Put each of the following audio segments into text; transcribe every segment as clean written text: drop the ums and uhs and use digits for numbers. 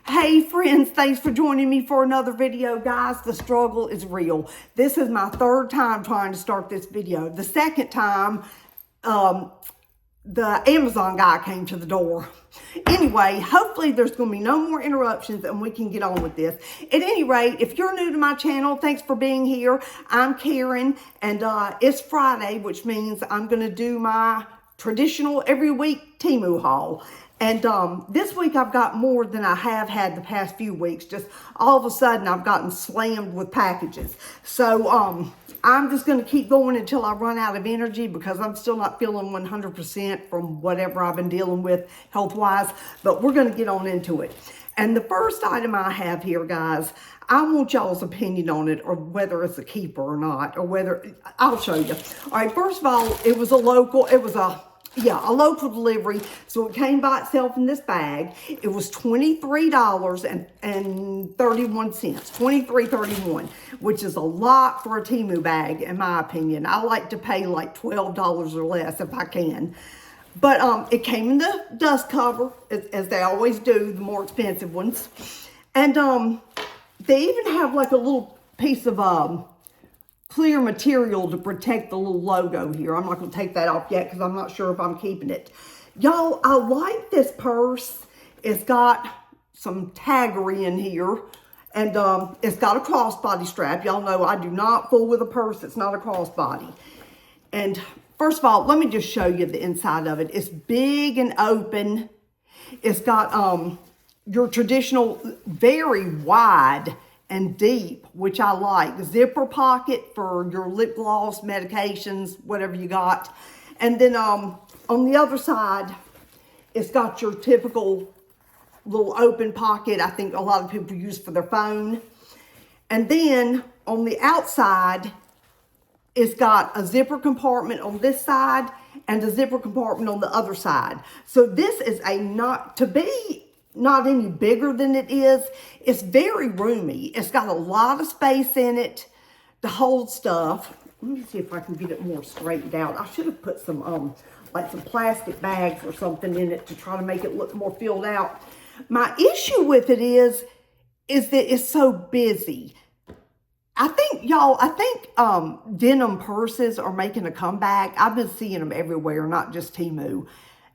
Hey friends, thanks for joining me for another video. Guys, the struggle is real. This is my third time trying to start this video. The second time, the Amazon guy came to the door. Anyway, hopefully there's going to be no more interruptions and we can get on with this. At any rate, if you're new to my channel, thanks for being here. I'm Karen and it's Friday, which means I'm going to do my traditional every week TEMU haul. And this week I've got more than I have had the past few weeks. Just all of a sudden I've gotten slammed with packages. So I'm just going to keep going until I run out of energy because I'm still not feeling 100% from whatever I've been dealing with health-wise. But we're going to get on into it. And the first item I have here, guys, I want y'all's opinion on it, or whether it's a keeper or not, or whether, I'll show you. All right, first of all, it was a local delivery. So it came by itself in this bag. It was $23.31, $23.31, which is a lot for a TEMU bag, in my opinion. I like to pay like $12 or less if I can. But it came in the dust cover, as they always do, the more expensive ones. And they even have like a little piece of clear material to protect the little logo here. I'm not going to take that off yet because I'm not sure if I'm keeping it. Y'all, I like this purse. It's got some taggery in here. And it's got a crossbody strap. Y'all know I do not fool with a purse that's not a crossbody. And first of all, let me just show you the inside of it. It's big and open. It's got your traditional, very wide and deep, which I like. Zipper pocket for your lip gloss, medications, whatever you got. And then on the other side, it's got your typical little open pocket I think a lot of people use for their phone. And then on the outside, it's got a zipper compartment on this side and a zipper compartment on the other side. So this is not any bigger than it is. It's very roomy. It's got a lot of space in it to hold stuff. Let me see if I can get it more straightened out. I should have put some like some plastic bags or something in it to try to make it look more filled out. My issue with it is that it's so busy. I think Denim purses are making a comeback. I've been seeing them everywhere, not just TEMU.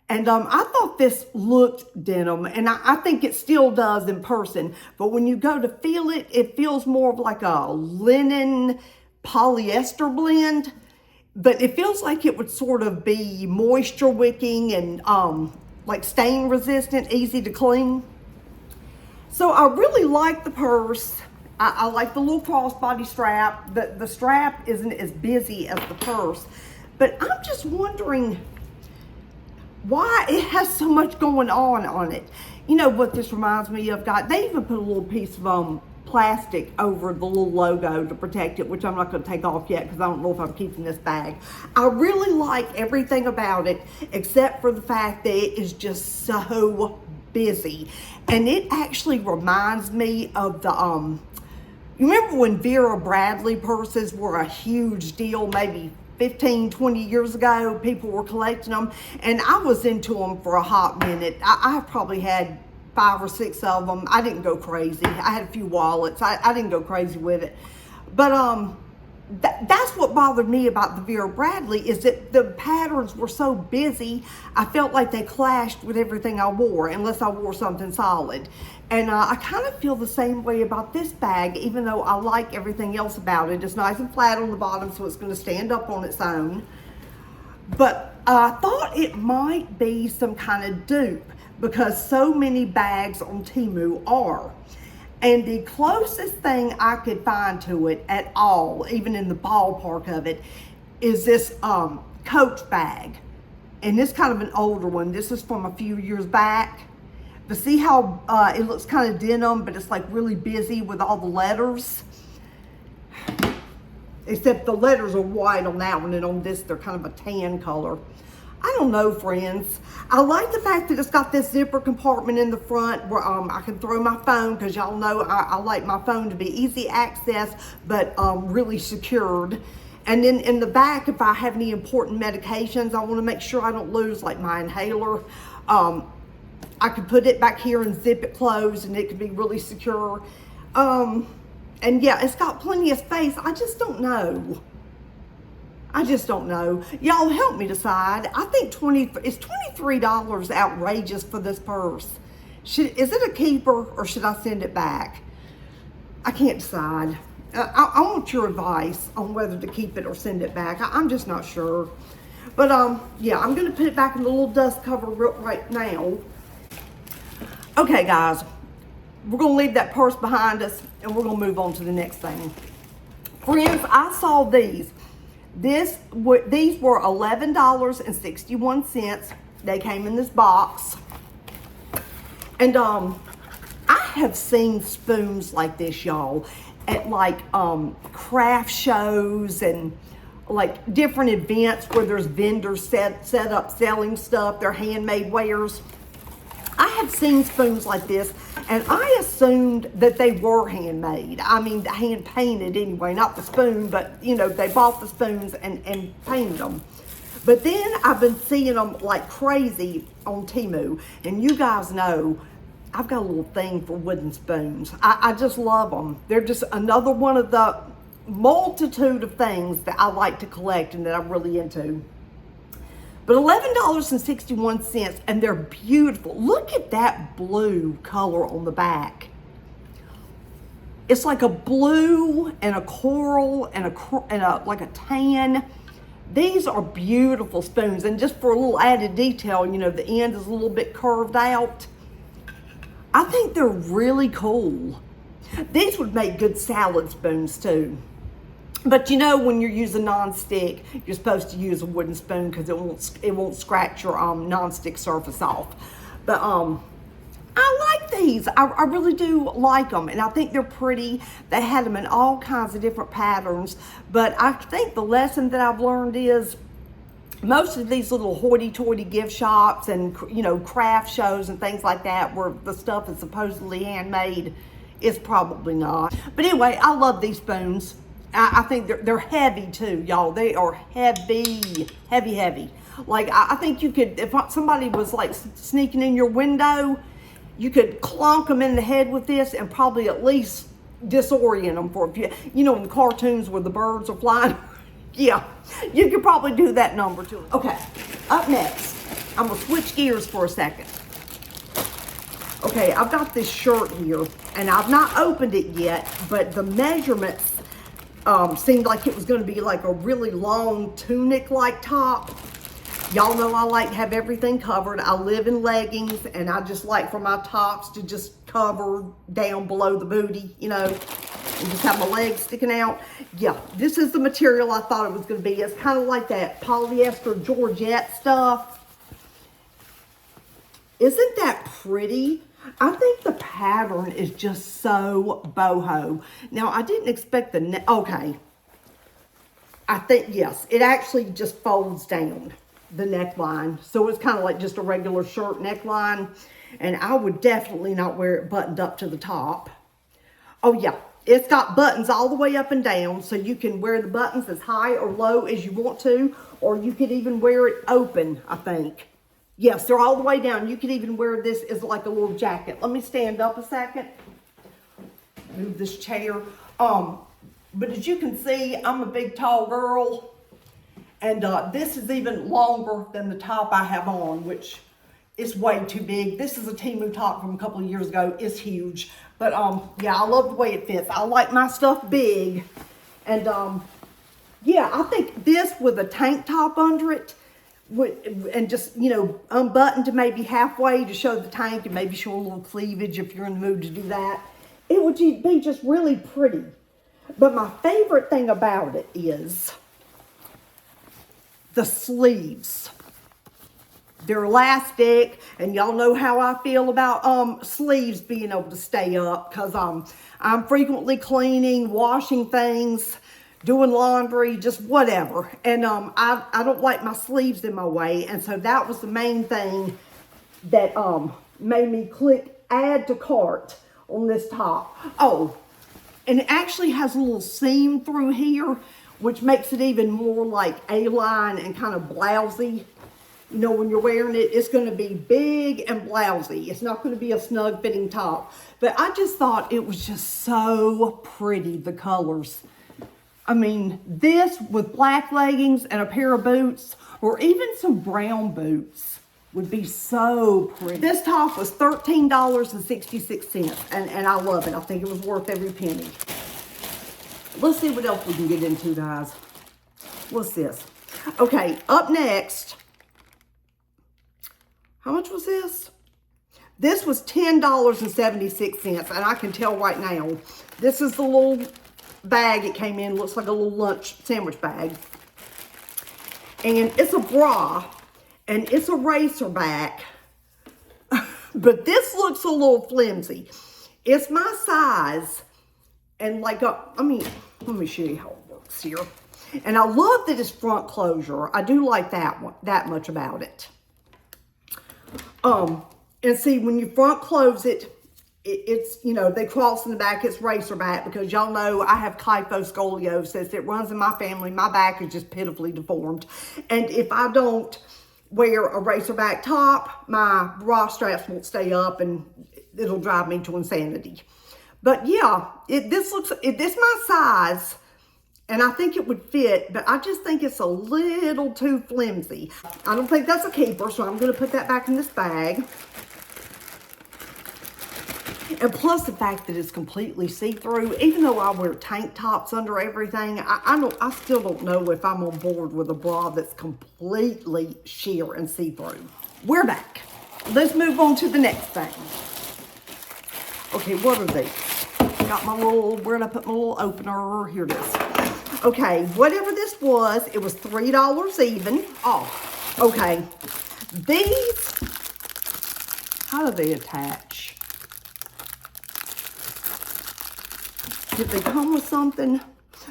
And I thought this looked denim, and I think it still does in person. But when you go to feel it, it feels more of like a linen polyester blend. But it feels like it would sort of be moisture wicking and like stain resistant, easy to clean. So I really like the purse. I like the little crossbody strap. The strap isn't as busy as the purse. But I'm just wondering why it has so much going on it. You know what this reminds me of, guys? They even put a little piece of plastic over the little logo to protect it, which I'm not going to take off yet because I don't know if I'm keeping this bag. I really like everything about it except for the fact that it is just so busy. And it actually reminds me of the you remember when Vera Bradley purses were a huge deal, maybe 15, 20 years ago? People were collecting them, and I was into them for a hot minute. I probably had 5 or 6 of them. I didn't go crazy. I had a few wallets. I didn't go crazy with it. But that's what bothered me about the Vera Bradley, is that the patterns were so busy. I felt like they clashed with everything I wore, unless I wore something solid. And I kind of feel the same way about this bag, even though I like everything else about it. It's nice and flat on the bottom, so it's going to stand up on its own. But I thought it might be some kind of dupe because so many bags on TEMU are. And the closest thing I could find to it at all, even in the ballpark of it, is this Coach bag. And this kind of an older one. This is from a few years back. But see how it looks kind of denim, but it's like really busy with all the letters. Except the letters are white on that one, and on this they're kind of a tan color. I don't know, friends. I like the fact that it's got this zipper compartment in the front where I can throw my phone, because y'all know I like my phone to be easy access, but really secured. And then in the back, if I have any important medications, I want to make sure I don't lose, like my inhaler. I could put it back here and zip it closed and it could be really secure. And yeah, it's got plenty of space. I just don't know. Y'all help me decide. I think is $23 outrageous for this purse. Is it a keeper or should I send it back? I can't decide. I want your advice on whether to keep it or send it back. I'm just not sure. But yeah, I'm gonna put it back in the little dust cover right now. Okay, guys, we're gonna leave that purse behind us and we're gonna move on to the next thing. Friends, I saw these. These were $11.61. They came in this box. And I have seen spoons like this, y'all, at like craft shows and like different events where there's vendors set up selling stuff, their handmade wares. I have seen spoons like this, and I assumed that they were handmade. I mean, hand painted anyway, not the spoon, but you know, they bought the spoons and painted them. But then I've been seeing them like crazy on TEMU, and you guys know I've got a little thing for wooden spoons. I just love them. They're just another one of the multitude of things that I like to collect and that I'm really into. But $11.61, and they're beautiful. Look at that blue color on the back. It's like a blue and a coral and a like a tan. These are beautiful spoons, and just for a little added detail, you know, the end is a little bit curved out. I think they're really cool. These would make good salad spoons too. But you know, when you're using non-stick, you're supposed to use a wooden spoon because it won't scratch your non-stick surface off. But I like these. I really do like them, and I think they're pretty. They had them in all kinds of different patterns. But I think the lesson that I've learned is most of these little hoity-toity gift shops and, you know, craft shows and things like that where the stuff is supposedly handmade is probably not. But anyway, I love these spoons. I think they're heavy too, y'all. They are heavy. Like, I think you could, if somebody was like sneaking in your window, you could clonk them in the head with this and probably at least disorient them for a few. You know, in the cartoons where the birds are flying. Yeah, you could probably do that number to them. Okay, up next, I'm gonna switch gears for a second. Okay, I've got this shirt here, and I've not opened it yet, but the measurements seemed like it was gonna be like a really long tunic-like top. Y'all know I like to have everything covered. I live in leggings, and I just like for my tops to just cover down below the booty, you know, and just have my legs sticking out. Yeah, this is the material I thought it was going to be. It's kind of like that polyester Georgette stuff. Isn't that pretty? I think the pattern is just so boho. Now, I didn't expect the okay. I think, yes, it actually just folds down the neckline. So it's kind of like just a regular shirt neckline. And I would definitely not wear it buttoned up to the top. Oh, yeah. It's got buttons all the way up and down, so you can wear the buttons as high or low as you want to, or you could even wear it open, I think. Yes, they're all the way down. You could even wear this as like a little jacket. Let me stand up a second. Move this chair. But as you can see, I'm a big, tall girl, and this is even longer than the top I have on, which is way too big. This is a TEMU top from a couple of years ago. It's huge. But yeah, I love the way it fits. I like my stuff big. And yeah, I think this with a tank top under it and just, you know, unbuttoned to maybe halfway to show the tank and maybe show a little cleavage if you're in the mood to do that. It would be just really pretty. But my favorite thing about it is the sleeves. They're elastic, and y'all know how I feel about sleeves being able to stay up, because I'm frequently cleaning, washing things, doing laundry, just whatever. And I don't like my sleeves in my way, and so that was the main thing that made me click add to cart on this top. Oh, and it actually has a little seam through here, which makes it even more like A-line and kind of blousy. You know, when you're wearing it, it's going to be big and blousy. It's not going to be a snug fitting top. But I just thought it was just so pretty, the colors. I mean, this with black leggings and a pair of boots, or even some brown boots, would be so pretty. This top was $13.66, and I love it. I think it was worth every penny. Let's see what else we can get into, guys. What's this? Okay, up next, how much was this? This was $10.76, and I can tell right now, this is the little bag it came in. Looks like a little lunch sandwich bag. And it's a bra, and it's a Racerback, but this looks a little flimsy. It's my size, and like, let me show you how it works here. And I love that it's front closure. I do like that much about it. And see, when you front close it, it's, you know, they cross in the back, it's Racerback, because y'all know I have kyphoscoliosis. It runs in my family. My back is just pitifully deformed. And if I don't wear a Racerback top, my bra straps won't stay up, and it'll drive me to insanity. But yeah, this my size, and I think it would fit, but I just think it's a little too flimsy. I don't think that's a keeper, so I'm going to put that back in this bag. And plus the fact that it's completely see-through, even though I wear tank tops under everything, I still don't know if I'm on board with a bra that's completely sheer and see-through. We're back. Let's move on to the next thing. Okay, what are these? Got my little, where'd I put my little opener? Here it is. Okay, whatever this was, it was $3 even. Oh, okay. These, how do they attach? Did they come with something?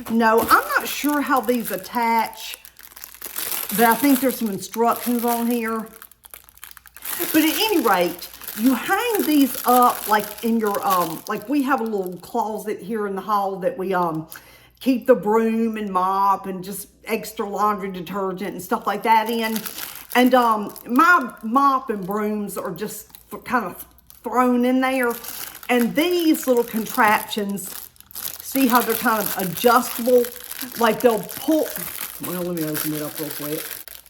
No, I'm not sure how these attach, but I think there's some instructions on here. But at any rate, you hang these up like in your, like we have a little closet here in the hall that we keep the broom and mop and just extra laundry detergent and stuff like that in. And my mop and brooms are just kind of thrown in there. And these little contraptions, see how they're kind of adjustable? Like they'll pull, well, let me open it up real quick.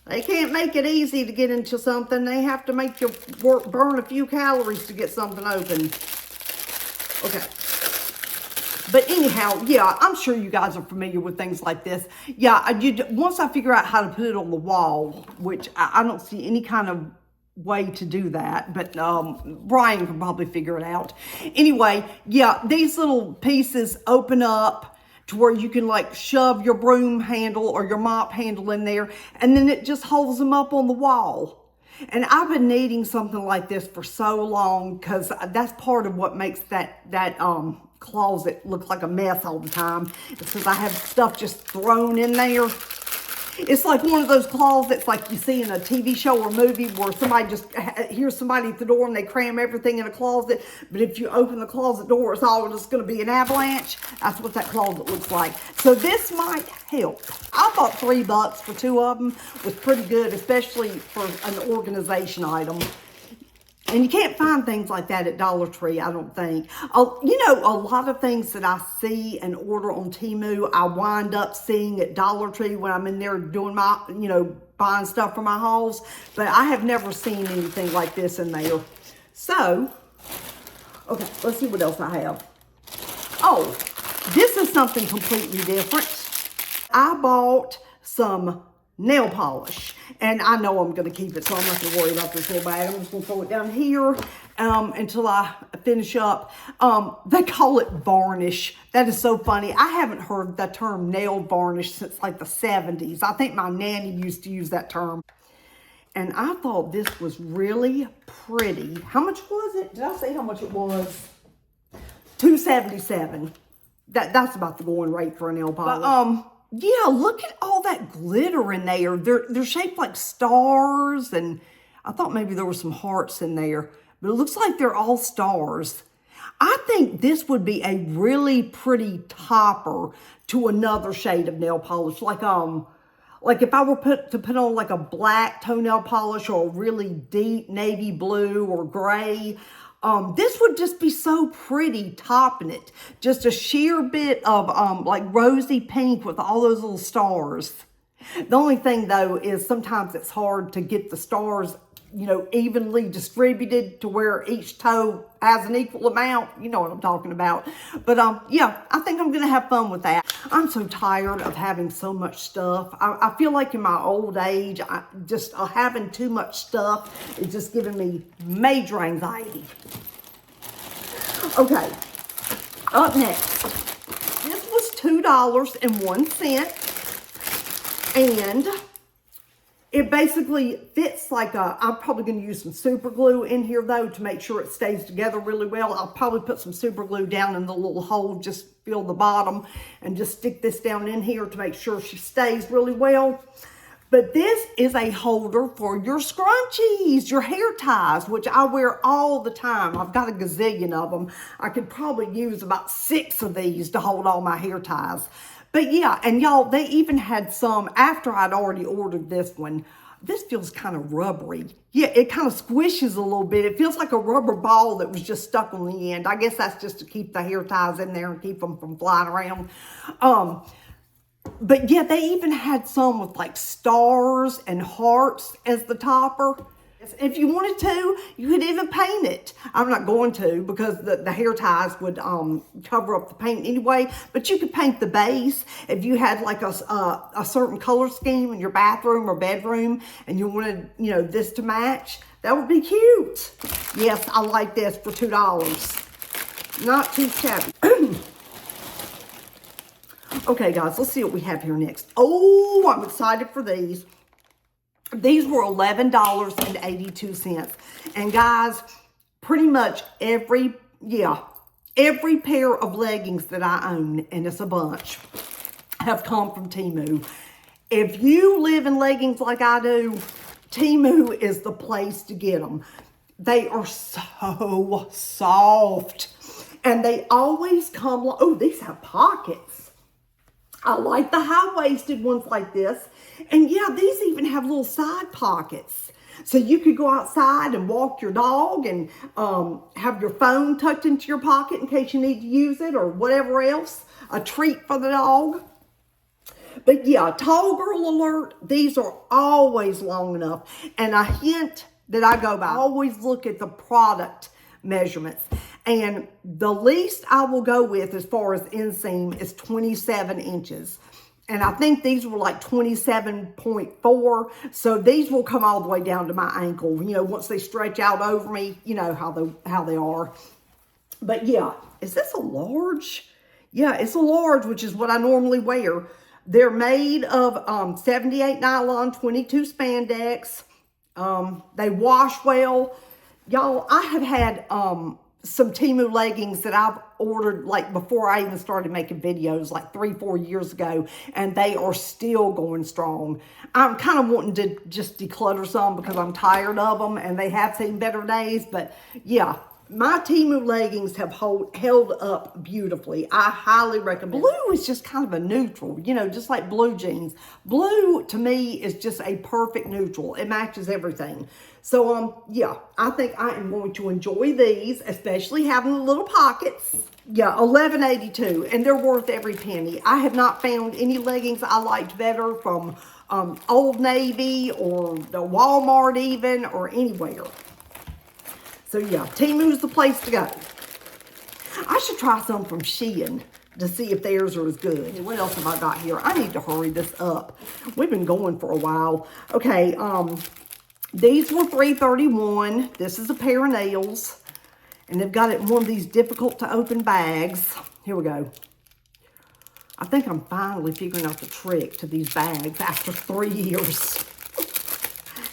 They can't make it easy to get into something. They have to make you burn a few calories to get something open. Okay. But anyhow, yeah, I'm sure you guys are familiar with things like this. Yeah, once I figure out how to put it on the wall, which I don't see any kind of way to do that, but Brian can probably figure it out. Anyway, yeah, these little pieces open up to where you can like shove your broom handle or your mop handle in there, and then it just holds them up on the wall. And I've been needing something like this for so long, because that's part of what makes that closet look like a mess all the time. It's because I have stuff just thrown in there. It's like one of those closets like you see in a TV show or movie where somebody just hears somebody at the door and they cram everything in a closet. But if you open the closet door, it's all just going to be an avalanche. That's what that closet looks like. So this might help. I thought $3 for two of them was pretty good, especially for an organization item. And you can't find things like that at Dollar Tree, I don't think. You know, a lot of things that I see and order on TEMU, I wind up seeing at Dollar Tree when I'm in there doing my, you know, buying stuff for my hauls. But I have never seen anything like this in there. So, okay, let's see what else I have. Oh, this is something completely different. I bought some nail polish, and I know I'm going to keep it, so I'm not going to worry about this little bag. I'm just going to throw it down here until I finish up. They call it varnish. That is so funny. I haven't heard the term nail varnish since like the 70s. I think my nanny used to use that term. And I thought this was really pretty. How much was it? Did I say how much it was? $2.77. That's about the going rate for a nail polish. But, yeah, look at all that glitter in there. They're shaped like stars, and I thought maybe there were some hearts in there, but it looks like they're all stars. I think this would be a really pretty topper to another shade of nail polish, like Like if I were to put on like a black toenail polish or a really deep navy blue or gray, this would just be so pretty topping it. Just a sheer bit of like rosy pink with all those little stars. The only thing though is sometimes it's hard to get the stars, you know, evenly distributed to where each toe has an equal amount. You know what I'm talking about. But yeah, I think I'm gonna have fun with that. I'm so tired of having so much stuff. I feel like in my old age, having too much stuff is just giving me major anxiety. Okay, up next, this was $2.01, and it basically fits like I'm probably going to use some super glue in here though to make sure it stays together really well. I'll probably put some super glue down in the little hole, just fill the bottom and just stick this down in here to make sure she stays really well. But this is a holder for your scrunchies, your hair ties, which I wear all the time. I've got a gazillion of them. I could probably use about 6 of these to hold all my hair ties. But yeah, and y'all, they even had some after I'd already ordered this one. This feels kind of rubbery. Yeah, it kind of squishes a little bit. It feels like a rubber ball that was just stuck on the end. I guess that's just to keep the hair ties in there and keep them from flying around. But yeah, they even had some with like stars and hearts as the topper. If you wanted to, you could even paint it. I'm not going to because the hair ties would cover up the paint anyway, but you could paint the base. If you had like a certain color scheme in your bathroom or bedroom and you wanted, you know, this to match, that would be cute. Yes, I like this for $2. Not too shabby. Okay, guys, let's see what we have here next. Oh, I'm excited for these. These were $11.82. And guys, pretty much every pair of leggings that I own, and it's a bunch, have come from TEMU. If you live in leggings like I do, TEMU is the place to get them. They are so soft. And they always come, oh, these have pockets. I like the high-waisted ones like this. And yeah, these even have little side pockets. So you could go outside and walk your dog and have your phone tucked into your pocket in case you need to use it or whatever else. A treat for the dog. But yeah, tall girl alert, these are always long enough. And a hint that I go by, I always look at the product measurements. And the least I will go with as far as inseam is 27 inches. And I think these were like 27.4. So these will come all the way down to my ankle. You know, once they stretch out over me, you know how they are. But yeah, is this a large? Yeah, it's a large, which is what I normally wear. They're made of 78 nylon, 22 spandex. They wash well. Y'all, I have had some TEMU leggings that I've ordered like before I even started making videos like 3-4 years ago, and they are still going strong. I'm kind of wanting to just declutter some because I'm tired of them and they have seen better days. But yeah, my TEMU leggings have held up beautifully. I highly recommend. Blue is just kind of a neutral, you know, just like blue jeans. Blue to me is just a perfect neutral. It matches everything. So, yeah, I think I am going to enjoy these, especially having the little pockets. Yeah, $11.82, and they're worth every penny. I have not found any leggings I liked better from Old Navy or the Walmart even, or anywhere. So, yeah, TEMU's the place to go. I should try some from Shein to see if theirs are as good. What else have I got here? I need to hurry this up. We've been going for a while. Okay, these were $3.31. This is a pair of nails. And they've got it in one of these difficult to open bags. Here we go. I think I'm finally figuring out the trick to these bags after 3 years.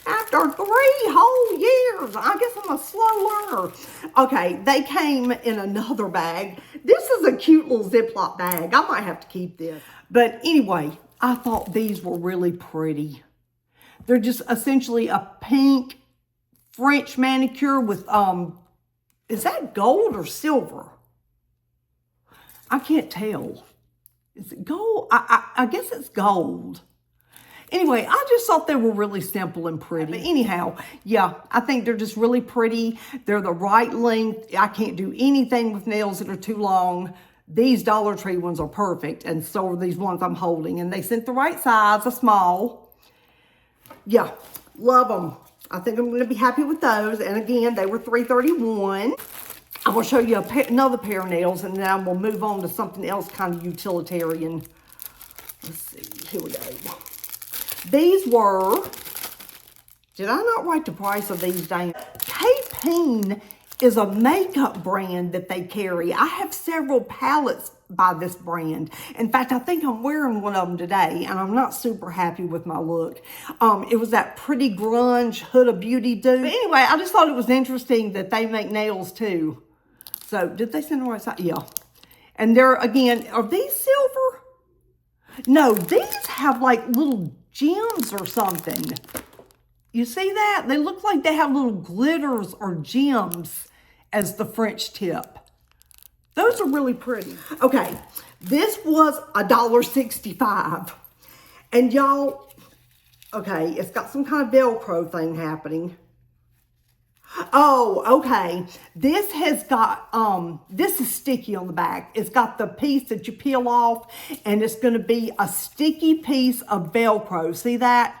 After 3 whole years. I guess I'm a slow learner. Okay, they came in another bag. This is a cute little Ziploc bag. I might have to keep this. But anyway, I thought these were really pretty. They're just essentially a pink French manicure with, is that gold or silver? I can't tell. Is it gold? I guess it's gold. Anyway, I just thought they were really simple and pretty. But anyhow, yeah, I think they're just really pretty. They're the right length. I can't do anything with nails that are too long. These Dollar Tree ones are perfect, and so are these ones I'm holding. And they sent the right size, a small. Yeah, love them. I think I'm going to be happy with those. And again, they were $3.31. I will show you another pair of nails, and then I will move on to something else kind of utilitarian. Let's see. Here we go. These were, did I not write the price of these down? Keychain is a makeup brand that they carry. I have several palettes by this brand. In fact, I think I'm wearing one of them today, and I'm not super happy with my look. It was that pretty grunge Huda Beauty dude. But anyway, I just thought it was interesting that they make nails too. So, did they send the right side? Yeah. And they're, again, are these silver? No, these have like little gems or something. You see that? They look like they have little glitters or gems as the French tip. Those are really pretty. Okay, this was $1.65. And y'all, okay, it's got some kind of Velcro thing happening. Oh, okay. This has got, this is sticky on the back. It's got the piece that you peel off, and it's going to be a sticky piece of Velcro. See that?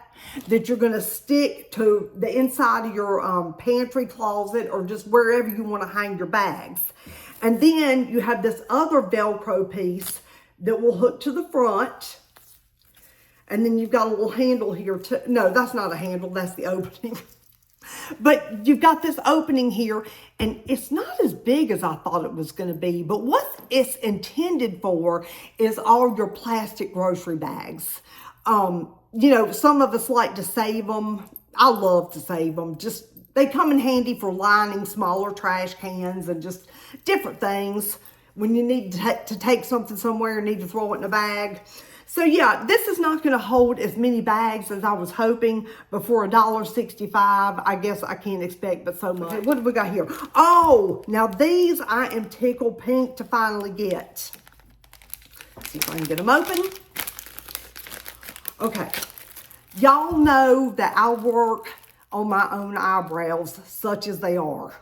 That you're going to stick to the inside of your pantry closet or just wherever you want to hang your bags. And then you have this other Velcro piece that will hook to the front. And then you've got a little handle here too. No, that's not a handle. That's the opening. But you've got this opening here, and it's not as big as I thought it was going to be. But what it's intended for is all your plastic grocery bags. You know, some of us like to save them. I love to save them. Just, they come in handy for lining smaller trash cans and just different things. When you need to take something somewhere and need to throw it in a bag. So yeah, this is not going to hold as many bags as I was hoping, but for $1.65, I guess I can't expect but so much. Okay, what have we got here? Oh, now these I am tickled pink to finally get. Let's see if I can get them open. Okay, y'all know that I work on my own eyebrows, such as they are.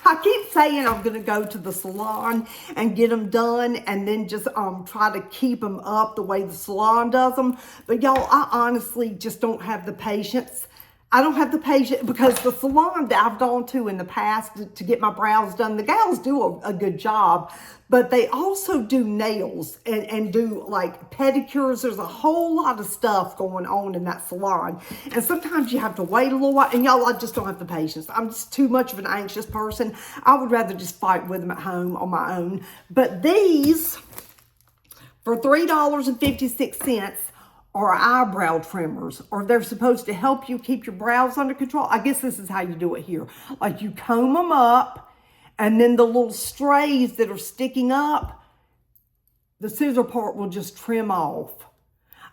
I keep saying I'm going to go to the salon and get them done and then just try to keep them up the way the salon does them. But y'all, I honestly just don't have the patience. I don't have the patience because the salon that I've gone to in the past to get my brows done, the gals do a good job, but they also do nails and do like pedicures. There's a whole lot of stuff going on in that salon. And sometimes you have to wait a little while. And y'all, I just don't have the patience. I'm just too much of an anxious person. I would rather just fight with them at home on my own. But these, for $3.56, or eyebrow trimmers, or they're supposed to help you keep your brows under control. I guess this is how you do it here. Like you comb them up, and then the little strays that are sticking up, the scissor part will just trim off.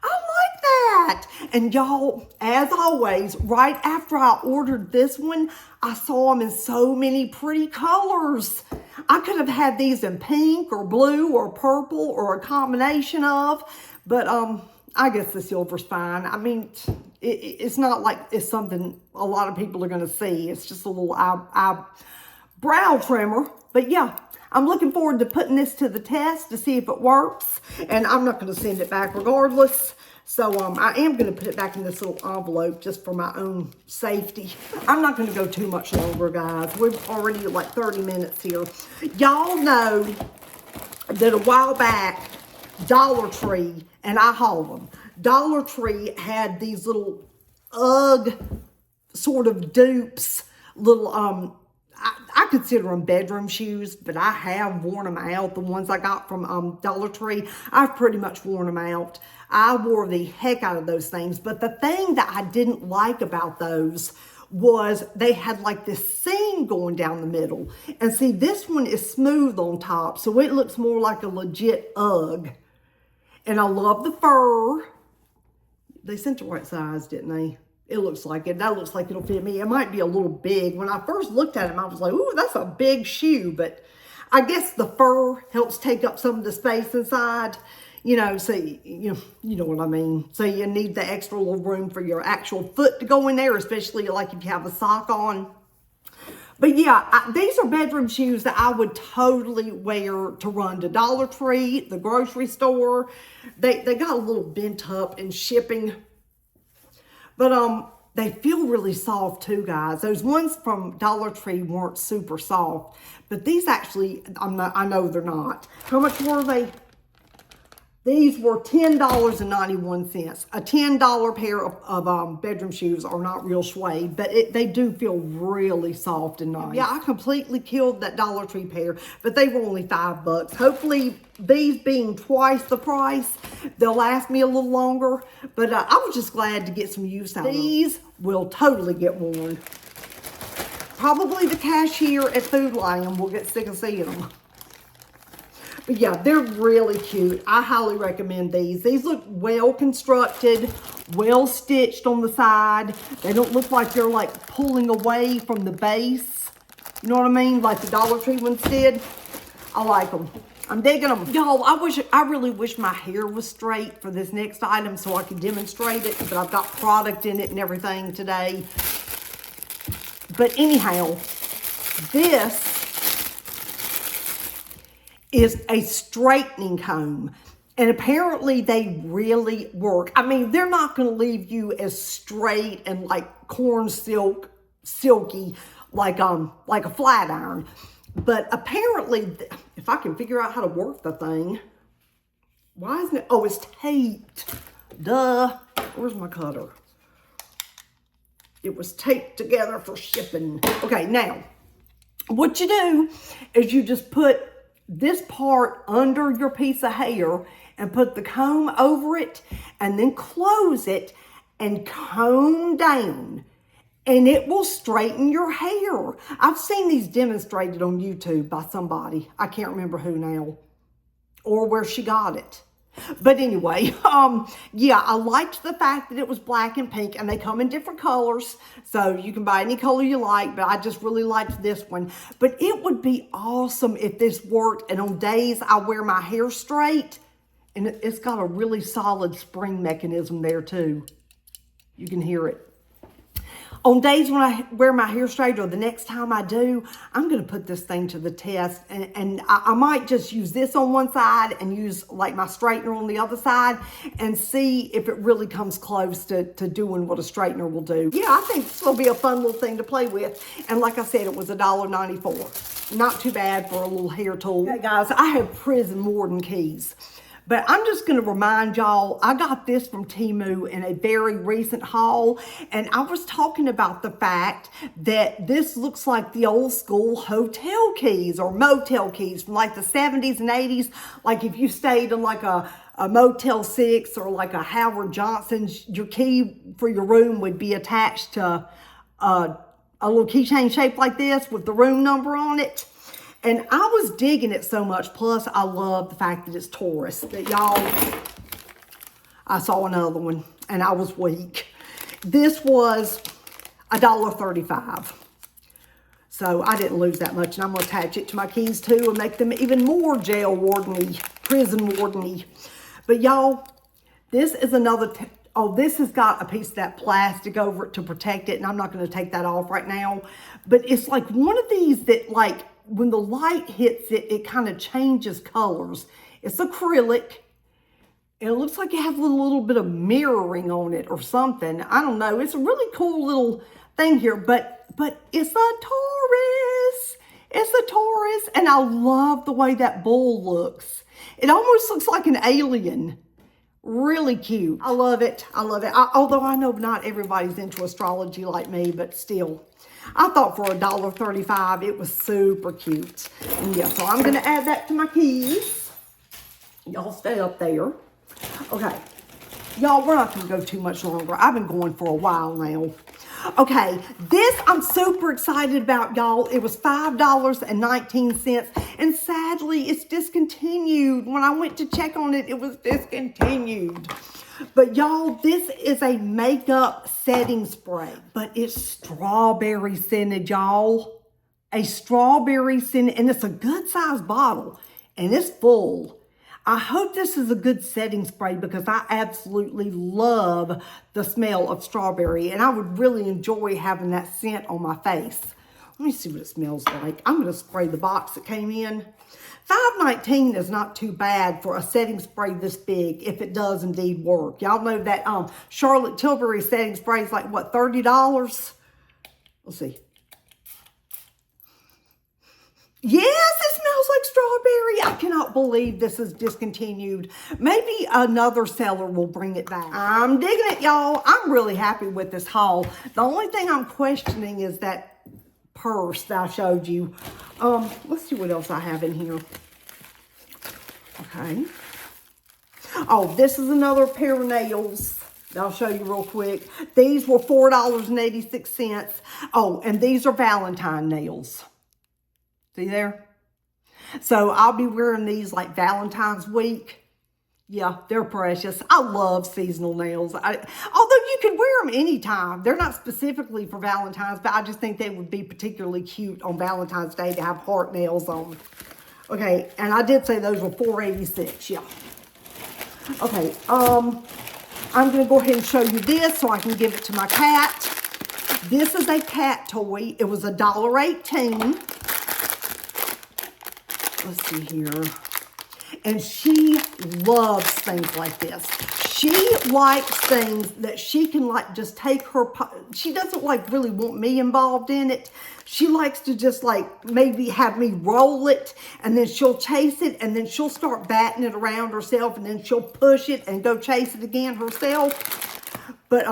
I like that. And y'all, as always, right after I ordered this one, I saw them in so many pretty colors. I could have had these in pink or blue or purple or a combination of, but I guess the silver's fine. I mean, it's not like it's something a lot of people are going to see. It's just a little eyebrow trimmer. But yeah, I'm looking forward to putting this to the test to see if it works. And I'm not going to send it back regardless. So I am going to put it back in this little envelope just for my own safety. I'm not going to go too much longer, guys. We're already at like 30 minutes here. Y'all know that a while back, Dollar Tree, and I haul them. Dollar Tree had these little UGG sort of dupes, little, I consider them bedroom shoes, but I have worn them out. The ones I got from Dollar Tree, I've pretty much worn them out. I wore the heck out of those things, but the thing that I didn't like about those was they had like this seam going down the middle. And see, this one is smooth on top, so it looks more like a legit UGG. And I love the fur. They sent the right size, didn't they? It looks like it. That looks like it'll fit me. It might be a little big. When I first looked at them, I was like, ooh, that's a big shoe. But I guess the fur helps take up some of the space inside. You know, so you know what I mean. So you need the extra little room for your actual foot to go in there, especially like if you have a sock on. But yeah, these are bedroom shoes that I would totally wear to run to Dollar Tree, the grocery store. They got a little bent up in shipping. But they feel really soft too, guys. Those ones from Dollar Tree weren't super soft. But these actually, I know they're not. How much were they? These were $10.91. A $10 pair of bedroom shoes are not real suede, but they do feel really soft and nice. Yeah, I completely killed that Dollar Tree pair, but they were only $5. Hopefully, these being twice the price, they'll last me a little longer. But I was just glad to get some use out of them. These will totally get worn. Probably the cashier at Food Lion will get sick of seeing them. But yeah, they're really cute. I highly recommend these. These look well constructed, well stitched on the side. They don't look like they're like pulling away from the base. You know what I mean? Like the Dollar Tree ones did. I like them. I'm digging them. Y'all, I really wish my hair was straight for this next item so I could demonstrate it. But I've got product in it and everything today. But anyhow, this is a straightening comb. And apparently they really work. I mean, they're not going to leave you as straight and like corn silky like a flat iron. But apparently, if I can figure out how to work the thing, why isn't it? Oh, it's taped. Duh. Where's my cutter? It was taped together for shipping. Okay, now, what you do is you just put this part under your piece of hair and put the comb over it and then close it and comb down and it will straighten your hair. I've seen these demonstrated on YouTube by somebody. I can't remember who now or where she got it. But anyway, yeah, I liked the fact that it was black and pink, and they come in different colors, so you can buy any color you like, but I just really liked this one. But it would be awesome if this worked, and on days I wear my hair straight, and it's got a really solid spring mechanism there too. You can hear it. On days when I wear my hair straight, or the next time I do, I'm going to put this thing to the test. And I might just use this on one side and use like my straightener on the other side and see if it really comes close to doing what a straightener will do. Yeah, I think this will be a fun little thing to play with. And like I said, it was $1.94. Not too bad for a little hair tool. Okay, guys, I have prison warden keys. But I'm just going to remind y'all, I got this from TEMU in a very recent haul. And I was talking about the fact that this looks like the old school hotel keys or motel keys from like the 70s and 80s. Like if you stayed in like a Motel 6 or like a Howard Johnson's, your key for your room would be attached to a little keychain shaped like this with the room number on it. And I was digging it so much. Plus, I love the fact that it's Taurus. That y'all, I saw another one and I was weak. This was $1.35. So I didn't lose that much. And I'm going to attach it to my keys too and make them even more jail warden-y, prison warden-y. But y'all, this is another, oh, this has got a piece of that plastic over it to protect it. And I'm not going to take that off right now. But it's like one of these that like, when the light hits it, it kind of changes colors. It's acrylic. And it looks like it has a little bit of mirroring on it or something. I don't know. It's a really cool little thing here. But it's a Taurus. It's a Taurus. And I love the way that bull looks. It almost looks like an alien. Really cute. I love it. I love it. Although I know not everybody's into astrology like me, but still. I thought for $1.35 it was super cute. And yeah, so I'm going to add that to my keys. Y'all stay up there. Okay. Y'all, we're not going to go too much longer. I've been going for a while now. Okay, this I'm super excited about, y'all. It was $5.19, and sadly, it's discontinued. When I went to check on it, it was discontinued. But y'all, this is a makeup setting spray, but it's strawberry scented, y'all. A strawberry scented, and it's a good size bottle, and it's full. I hope this is a good setting spray because I absolutely love the smell of strawberry and I would really enjoy having that scent on my face. Let me see what it smells like. I'm going to spray the box that came in. $5.19 is not too bad for a setting spray this big if it does indeed work. Y'all know that Charlotte Tilbury setting spray is like, what, $30? Let's see. Yes, it smells like strawberry. I cannot believe this is discontinued. Maybe another seller will bring it back. I'm digging it, y'all. I'm really happy with this haul. The only thing I'm questioning is that purse that I showed you. Let's see what else I have in here. Okay. Oh, this is another pair of nails. I'll show you real quick. These were $4.86. Oh, and these are Valentine nails. See there? So I'll be wearing these like Valentine's week. Yeah, they're precious. I love seasonal nails. Although you can wear them anytime. They're not specifically for Valentine's, but I just think they would be particularly cute on Valentine's Day to have heart nails on. Okay, and I did say those were $4.86, yeah. Okay, I'm going to go ahead and show you this so I can give it to my cat. This is a cat toy. It was $1.18. Let's see here. And she loves things like this. She likes things that she can like just take her, she doesn't like really want me involved in it. She likes to just like maybe have me roll it and then she'll chase it and then she'll start batting it around herself and then she'll push it and go chase it again herself. But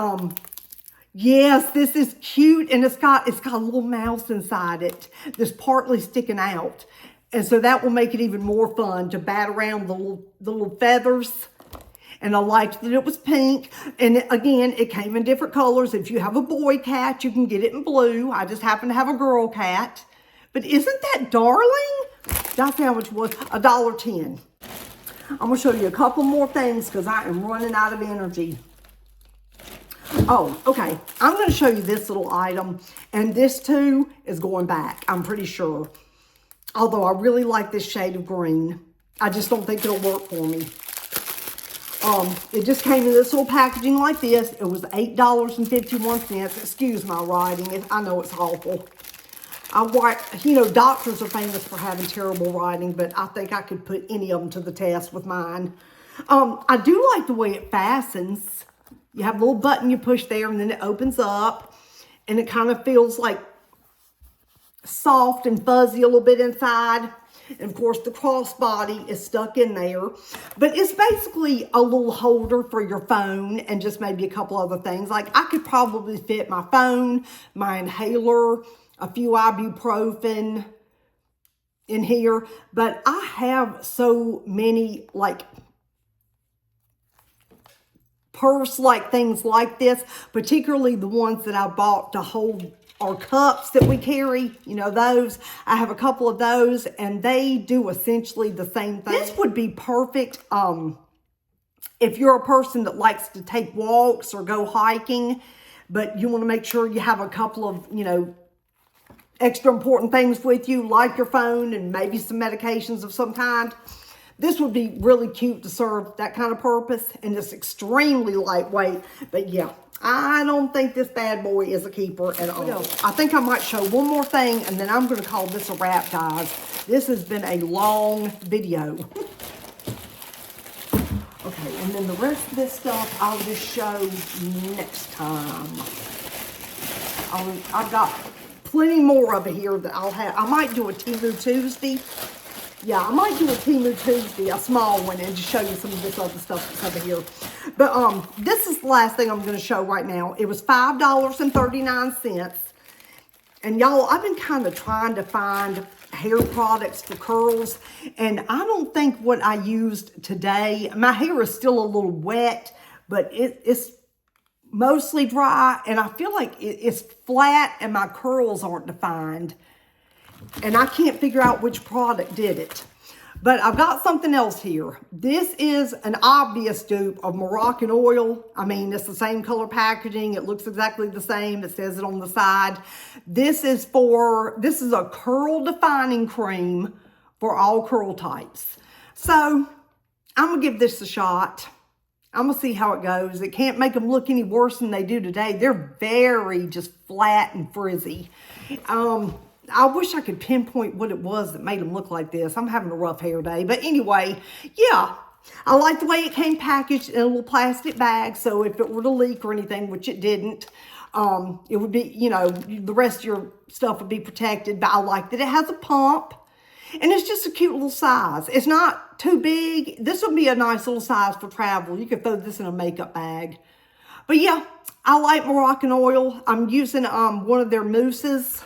yes, this is cute and it's got a little mouse inside it that's partly sticking out. And so that will make it even more fun to bat around the little feathers. And I liked that it was pink. And again, it came in different colors. If you have a boy cat, you can get it in blue. I just happen to have a girl cat. But isn't that darling? Did I say how much it was? $1.10. I'm going to show you a couple more things because I am running out of energy. Oh, okay. I'm going to show you this little item. And this too is going back, I'm pretty sure. Although I really like this shade of green. I just don't think it'll work for me. It just came in this little packaging like this. It was $8.51. Excuse my writing. I know it's awful. You know, doctors are famous for having terrible writing, but I think I could put any of them to the test with mine. I do like the way it fastens. You have a little button you push there, and then it opens up. And it kind of feels like soft and fuzzy a little bit inside. And of course the crossbody is stuck in there, but it's basically a little holder for your phone and just maybe a couple other things. Like I could probably fit my phone, my inhaler, a few ibuprofen in here, but I have so many like purse-like things like this, particularly the ones that I bought to hold our cups that we carry, you know, those. I have a couple of those and they do essentially the same thing. This would be perfect if you're a person that likes to take walks or go hiking, but you want to make sure you have a couple of, you know, extra important things with you, like your phone and maybe some medications of some kind. This would be really cute to serve that kind of purpose, and it's extremely lightweight, but yeah. I don't think this bad boy is a keeper at all. I think I might show one more thing, and then I'm going to call this a wrap, guys. This has been a long video. Okay, and then the rest of this stuff I'll just show next time. I've got plenty more of it here that I'll have. I might do a TEMU Tuesday. Yeah, I might do a TEMU Tuesday, a small one, and just show you some of this other stuff that's over here. But this is the last thing I'm going to show right now. It was $5.39. And y'all, I've been kind of trying to find hair products for curls. And I don't think what I used today, my hair is still a little wet, but it's mostly dry. And I feel like it's flat and my curls aren't defined. And I can't figure out which product did it. But I've got something else here. This is an obvious dupe of Moroccan oil. I mean, it's the same color packaging. It looks exactly the same. It says it on the side. This is a curl defining cream for all curl types. So I'm going to give this a shot. I'm going to see how it goes. It can't make them look any worse than they do today. They're very just flat and frizzy. I wish I could pinpoint what it was that made them look like this. I'm having a rough hair day. But anyway, yeah. I like the way it came packaged in a little plastic bag. So if it were to leak or anything, which it didn't, it would be, you know, the rest of your stuff would be protected. But I like that it has a pump. And it's just a cute little size. It's not too big. This would be a nice little size for travel. You could throw this in a makeup bag. But yeah, I like Moroccan oil. I'm using one of their mousses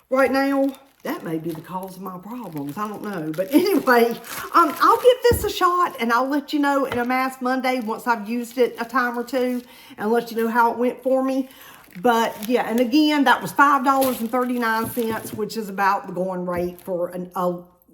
right now. That may be the cause of my problems. I don't know. But anyway, I'll give this a shot, and I'll let you know in a Mask Monday once I've used it a time or two, and let you know how it went for me. But yeah, and again, that was $5.39, which is about the going rate for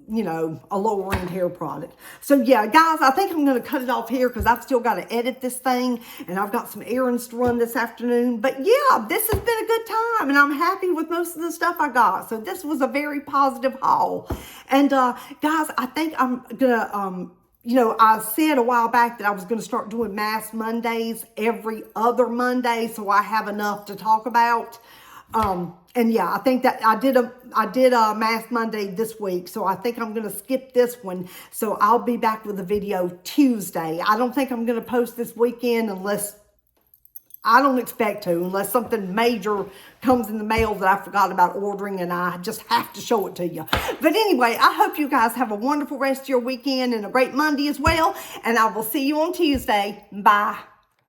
you know, a lower end hair product. So yeah, guys, I think I'm going to cut it off here because I've still got to edit this thing, and I've got some errands to run this afternoon. But yeah, this has been a good time, and I'm happy with most of the stuff I got. So this was a very positive haul. And guys, I think I'm gonna you know, I said a while back that I was going to start doing Mask Mondays every other Monday, so I have enough to talk about. And yeah, I think that I did a Mask Monday this week, so I think I'm going to skip this one. So I'll be back with a video Tuesday. I don't think I'm going to post this weekend unless, I don't expect to, unless something major comes in the mail that I forgot about ordering and I just have to show it to you. But anyway, I hope you guys have a wonderful rest of your weekend and a great Monday as well. And I will see you on Tuesday. Bye.